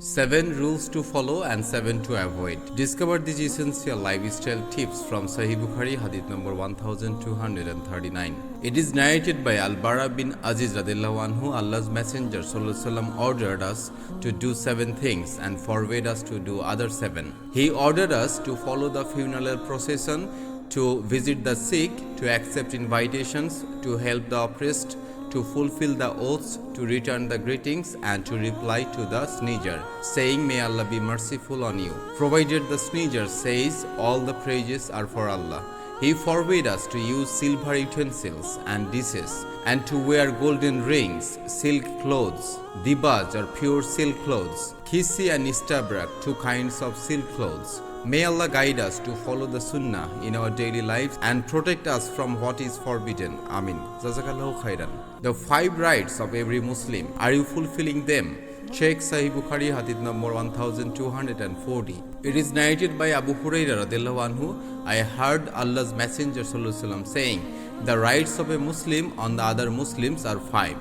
7 rules to follow and 7 to avoid. Discover these essential lifestyle tips from Sahih Bukhari, hadith number 1239. It is narrated by Al-Bara bin Aziz radhiyallahu anhu, Allah's Messenger sallallahu alaihi wasallam ordered us to do 7 things and forbade us to do other 7. He ordered us to follow the funeral procession, to visit the sick, to accept invitations, to help the oppressed, to fulfill the oaths, to return the greetings, and to reply to the sneezer, saying, "May Allah be merciful on you," provided the sneezer says, "All the praises are for Allah." He forbade us to use silver utensils and dishes, and to wear golden rings, silk clothes, dibaj or pure silk clothes, khisi and istabrak, 2 kinds of silk clothes. May Allah guide us to follow the Sunnah in our daily lives and protect us from what is forbidden. Amin. Jazakallahu khairan. The 5 rights of every Muslim. Are you fulfilling them? Check Sahih Bukhari, hadith number 1240. It is narrated by Abu Hurairah radhiyallahu anhu, I heard Allah's Messenger sallallahu alaihi wasallam saying, "The rights of a Muslim on the other Muslims are 5.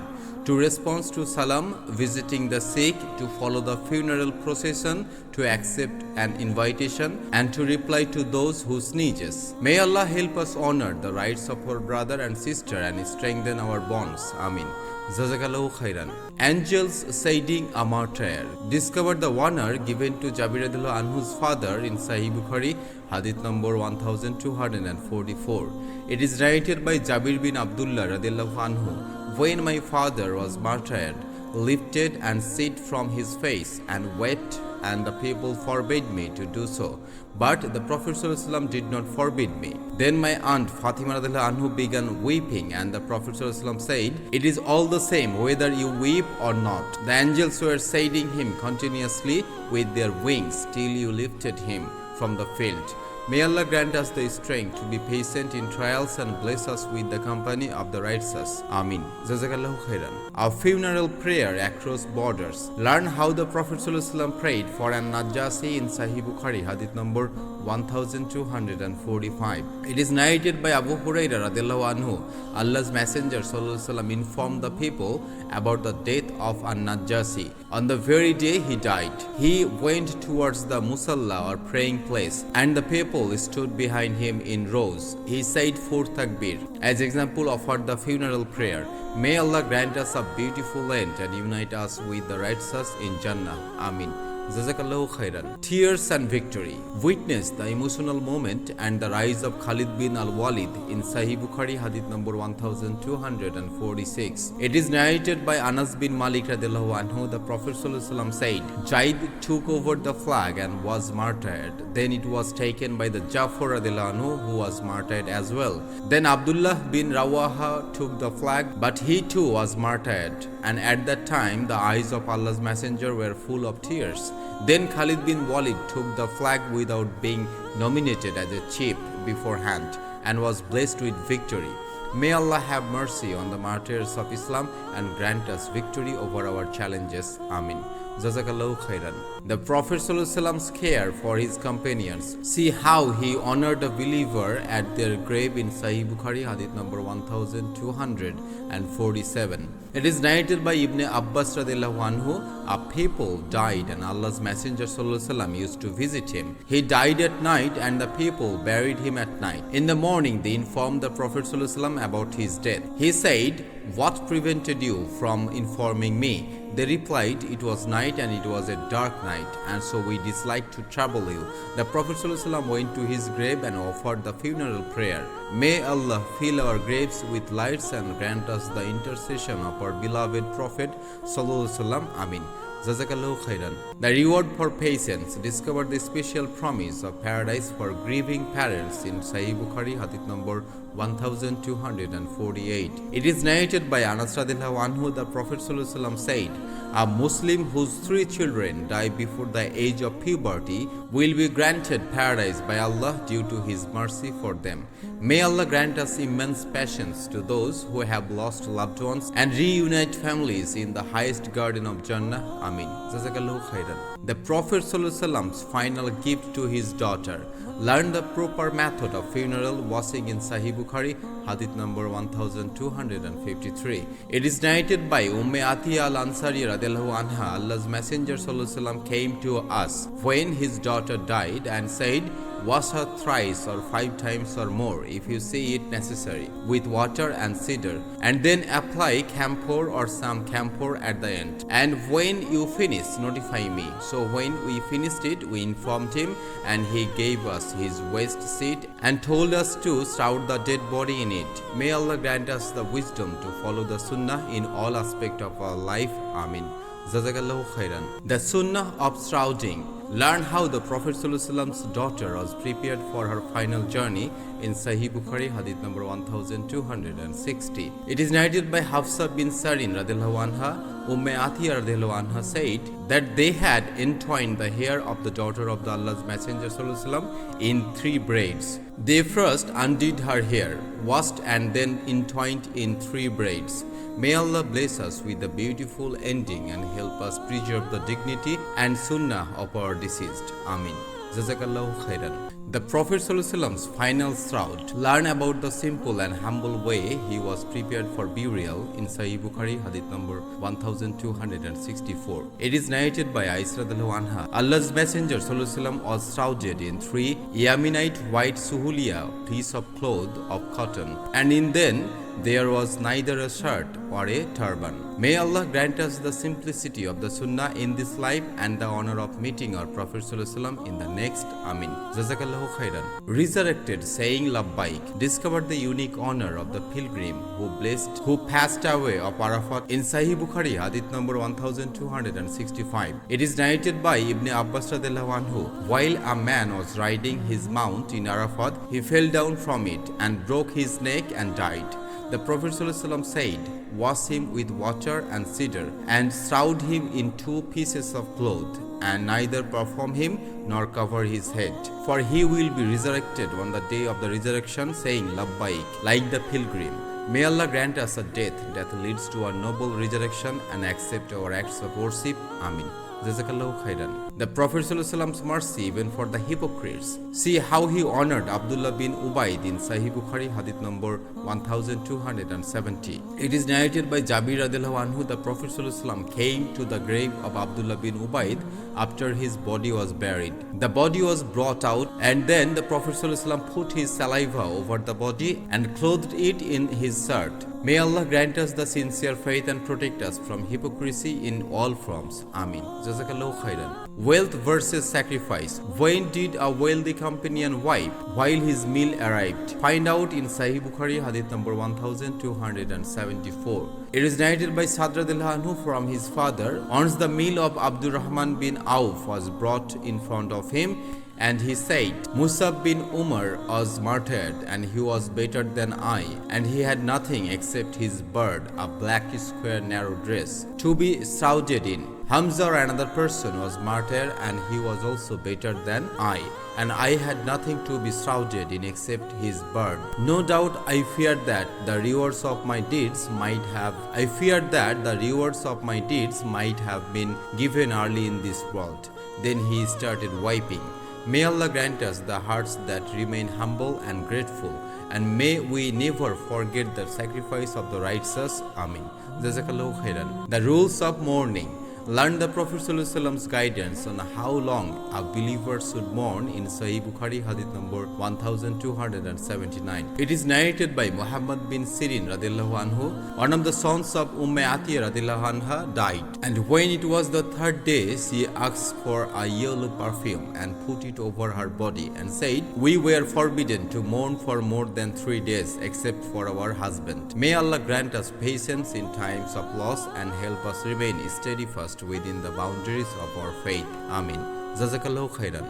To respond to salam, visiting the sick, to follow the funeral procession, to accept an invitation, and to reply to those who sneezes." May Allah help us honor the rights of our brother and sister and strengthen our bonds. Amin. Jazakallahu khairan. Angels saying a martyr. Discover the honor given to Jabir radhiyallahu anhu's father in Sahih Bukhari, hadith number 1244. It is narrated by Jabir bin Abdullah radhiyallahu anhu. When my father was martyred, lifted and set from his face and wept, and the people forbade me to do so. But the Prophet ﷺ did not forbid me. Then my aunt Fatima radhiyallahu anhu began weeping, and the Prophet ﷺ said, "It is all the same whether you weep or not." The angels were saying him continuously with their wings till you lifted him from the field. May Allah grant us the strength to be patient in trials and bless us with the company of the righteous. Amin. Jazakallahu khairan. Our funeral prayer across borders. Learn how the Prophet ﷺ prayed for an Najjasi in Sahih Bukhari, hadith number 1245. It is narrated by Abu Hurairah radhiyallahu anhu, Allah's Messenger sallallahu alaihi wasallam informed the people about the death of an Najjasi. On the very day he died, he went towards the musalla or praying place, and the people stood behind him in rows. He said 4 takbir. As example, offered the funeral prayer. May Allah grant us a beautiful end and unite us with the righteous in Jannah. Amin. Jazakallahu khairan. Tears and victory. Witness the emotional moment and the rise of Khalid bin al-Walid in Sahih Bukhari, hadith number 1246. It is narrated by Anas bin Malik radhiyallahu anhu. The Prophet sallallahu alaihi wasallam said, "Zaid took over the flag and was martyred. Then it was taken by the Jafar radhiyallahu anhu, who was martyred as well. Then Abdullah bin Rawaha took the flag, but he too was martyred. And at that time the eyes of Allah's Messenger were full of tears. Then Khalid bin Walid took the flag without being nominated as a chief beforehand and was blessed with victory. May Allah have mercy on the martyrs of Islam and grant us victory over our challenges. Amin. Jazakallahu khairan. The Prophet ﷺ's care for his companions. See how he honored a believer at their grave in Sahih Bukhari, hadith number 1247. It is narrated by Ibn Abbas radhiyallahu anhu, a people died and Allah's Messenger ﷺ used to visit him. He died at night and the people buried him at night. In the morning they informed the Prophet ﷺ about his death. He said, "What prevented you from informing me?" They replied, "It was night and it was a dark night, and so we disliked to trouble you." The Prophet ﷺ went to his grave and offered the funeral prayer. May Allah fill our graves with lights and grant us the intercession of our beloved Prophet ﷺ. Amin. Jazakallahu khairan. The reward for patience. Discover the special promise of paradise for grieving parents in Sahih Bukhari, hadith number 1248. It is narrated by Anas radhiyallahu anhu. The Prophet ﷺ said, "A Muslim whose 3 children die before the age of puberty will be granted paradise by Allah due to His mercy for them." May Allah grant us immense patience to those who have lost loved ones and reunite families in the highest garden of Jannah. Amin. Jazakallahu khairan. The Prophet ﷺ's final gift to his daughter. Learn the proper method of funeral washing in Sahih Bukhari, hadith number 1253. It is narrated by Atiyah al-Ansari radiallahu anha, Allah's Messenger sallallahu alaihi wasallam came to us when his daughter died and said, wash her thrice or 5 times or more if you see it necessary with water and cedar, and then apply camphor or some camphor at the end. And when you finish, notify me. So when we finished it, we informed him, and he gave us his waist seat and told us to shroud the dead body in it. May Allah grant us the wisdom to follow the sunnah in all aspects of our life. Amin. Jazakallahu khairan. The sunnah of shrouding. Learn how the Prophet ﷺ's daughter was prepared for her final journey in Sahih Bukhari, hadith number 1260. It is narrated by Hafsa bin Sarin radiallahu anha. Atiyah radiallahu anha said that they had entwined the hair of the daughter of the Allah's Messenger ﷺ in 3 braids. They first undid her hair, washed, and then entwined in 3 braids. May Allah bless us with the beautiful ending and help us preserve the dignity and sunnah of our deceased. Amin. Jazakallahu khairan. The Prophet ﷺ's final shroud. Learn about the simple and humble way he was prepared for burial in Sahih Bukhari, hadith number 1264. It is narrated by Aisha radiallahu anha. Allah's Messenger ﷺ was shrouded in 3 Yaminite white suhuliya, piece of cloth of cotton, and in them there was neither a shirt or a turban. May Allah grant us the simplicity of the sunnah in this life and the honor of meeting our Prophet ﷺ in the next. Amin. Jazakallahu khairan. Resurrected, saying labbaik. Discovered the unique honor of the pilgrim who passed away of Arafat in Sahih Bukhari, hadith number 1265. It is narrated by Ibn Abbas radiallahu anhu. While a man was riding his mount in Arafat, he fell down from it and broke his neck and died. The Prophet ﷺ said, wash him with water and cedar, and shroud him in 2 pieces of cloth, and neither perform him nor cover his head. For he will be resurrected on the day of the resurrection, saying labbaik, like the pilgrim. May Allah grant us a death that leads to a noble resurrection and accept our acts of worship. Amin. Jazakallahu khairan. The Prophet ﷺ's mercy even for the hypocrites. See how he honored Abdullah bin Ubaid in Sahih Bukhari, hadith number 1270. It is narrated by Jabir radiallahu anhu. The Prophet ﷺ came to the grave of Abdullah bin Ubaid after his body was buried. The body was brought out, and then the Prophet ﷺ put his saliva over the body and clothed it in his shirt. May Allah grant us the sincere faith and protect us from hypocrisy in all forms. Amin. Jazakallahu khairan. Wealth versus sacrifice. When did a wealthy companion wipe while his meal arrived? Find out in Sahih Bukhari, hadith number 1274. It is narrated by Sa'd radiallahu anhu from his father. Once the meal of Abdurrahman bin Auf was brought in front of him, and he said, Musab bin Umar was martyred, and he was better than I, and he had nothing except his bird, a black square narrow dress, to be shrouded in. Hamza, another person, was martyred, and he was also better than I, and I had nothing to be shrouded in except his bird. No doubt I feared that the rewards of my deeds might have been given early in this world. Then he started wiping. May Allah grant us the hearts that remain humble and grateful, and may we never forget the sacrifice of the righteous. Amin. Jazakallahu khairan. The rules of mourning. Learn the Prophet ﷺ's guidance on how long a believer should mourn in Sahih Bukhari, hadith number 1279. It is narrated by Muhammad bin Sirin radiallahu anhu. One of the sons of Atiyah radiallahu anha died, and when it was the 3rd day, she asked for a yellow perfume and put it over her body and said, we were forbidden to mourn for more than 3 days except for our husband. May Allah grant us patience in times of loss and help us remain steadfast within the boundaries of our faith. Amin. Jazakallahu khairan.